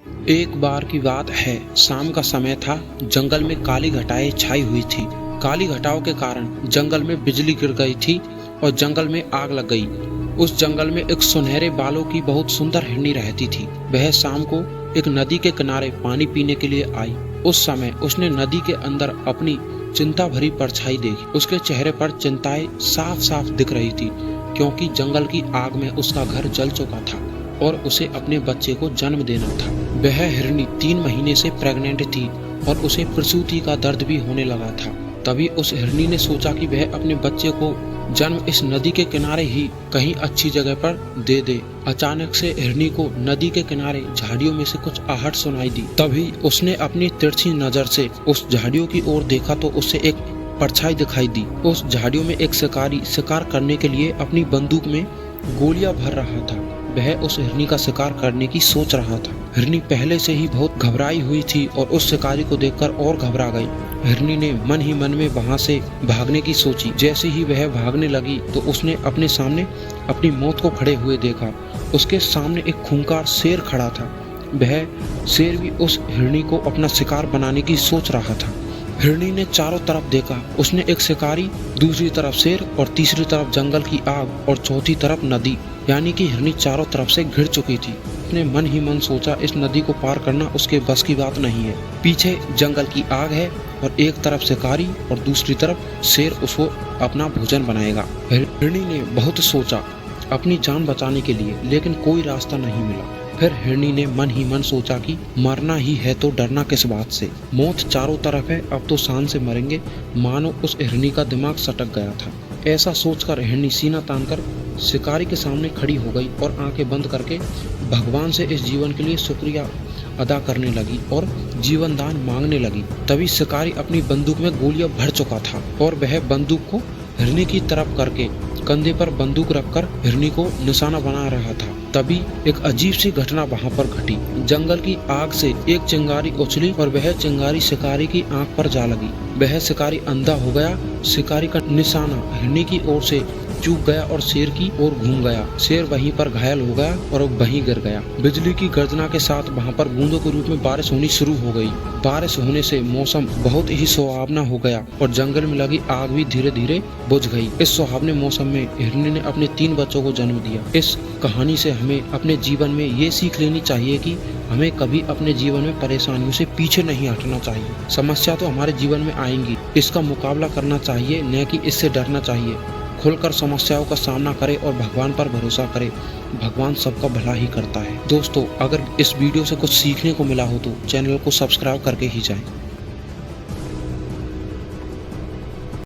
एक बार की बात है, शाम का समय था। जंगल में काली घटाएं छाई हुई थी। काली घटाओं के कारण जंगल में बिजली गिर गई थी और जंगल में आग लग गई। उस जंगल में एक सुनहरे बालों की बहुत सुंदर हिरनी रहती थी। वह शाम को एक नदी के किनारे पानी पीने के लिए आई। उस समय उसने नदी के अंदर अपनी चिंता भरी परछाई देखी। उसके चेहरे पर चिंताएं साफ साफ दिख रही थी, क्योंकि जंगल की आग में उसका घर जल चुका था और उसे अपने बच्चे को जन्म देना था। वह हिरनी 3 महीने से प्रेग्नेंट थी और उसे प्रसूति का दर्द भी होने लगा था। तभी उस हिरनी ने सोचा कि वह अपने बच्चे को जन्म इस नदी के किनारे ही कहीं अच्छी जगह पर दे दे। अचानक से हिरनी को नदी के किनारे झाड़ियों में से कुछ आहट सुनाई दी। तभी उसने अपनी तिरछी नजर से उस झाड़ियों की ओर देखा तो उसे एक परछाई दिखाई दी। उस झाड़ियों में एक शिकारी शिकार करने के लिए अपनी बंदूक में गोलियां भर रहा था। वह उस हिरनी का शिकार करने की सोच रहा था। हिरनी पहले से ही बहुत घबराई हुई थी और उस शिकारी को देखकर और घबरा गई। हिरनी ने मन ही मन में वहां से भागने की सोची। जैसे ही वह भागने लगी तो उसने अपने सामने अपनी मौत को खड़े हुए देखा। उसके सामने एक खूंखार शेर खड़ा था। वह शेर भी उस हिरनी को अपना शिकार बनाने की सोच रहा था। हिरनी ने चारों तरफ देखा। उसने एक शिकारी, दूसरी तरफ शेर और तीसरी तरफ जंगल की आग और चौथी तरफ नदी, यानी कि हिरनी चारों तरफ से घिर चुकी थी। उसने मन ही मन सोचा इस नदी को पार करना उसके बस की बात नहीं है। पीछे जंगल की आग है और एक तरफ शिकारी और दूसरी तरफ शेर उसको अपना भोजन बनाएगा। हिरनी ने बहुत सोचा अपनी जान बचाने के लिए, लेकिन कोई रास्ता नहीं मिला। फिर हिरनी ने मन ही मन सोचा कि मरना ही है तो डरना किस बात से। मौत चारों तरफ है, अब तो शान से मरेंगे। मानो उस हिरनी का दिमाग सटक गया था। ऐसा सोचकर हिरनी सीना तानकर शिकारी के सामने खड़ी हो गई और आंखें बंद करके भगवान से इस जीवन के लिए शुक्रिया अदा करने लगी और जीवन दान मांगने लगी। तभी शिकारी अपनी बंदूक में गोलियां भर चुका था और वह बंदूक को हिरनी की तरफ करके कंधे पर बंदूक रखकर हिरनी को निशाना बना रहा था। तभी एक अजीब सी घटना वहां पर घटी। जंगल की आग से एक चिंगारी उछली और वह चिंगारी शिकारी की आंख पर जा लगी। वह शिकारी अंधा हो गया। शिकारी का निशाना हिरनी की ओर से चूक गया और शेर की ओर घूम गया। शेर वहीं पर घायल हो गया और वहीं गिर गया। बिजली की गर्जना के साथ वहां पर बूंदों के रूप में बारिश होनी शुरू हो गई। बारिश होने से मौसम बहुत ही सुहावना हो गया और जंगल में लगी आग भी धीरे धीरे बुझ गई। इस सुहावने मौसम में हिरनी ने अपने 3 बच्चों को जन्म दिया। इस कहानी से हमें अपने जीवन में ये सीख लेनी चाहिए कि हमें कभी अपने जीवन में परेशानियों से पीछे नहीं हटना चाहिए। समस्या तो हमारे जीवन में आएंगी, इसका मुकाबला करना चाहिए, न कि इससे डरना चाहिए। खुलकर समस्याओं का सामना करें और भगवान पर भरोसा करें। भगवान सबका भला ही करता है। दोस्तों, अगर इस वीडियो से कुछ सीखने को मिला हो तो चैनल को सब्सक्राइब करके ही जाएं।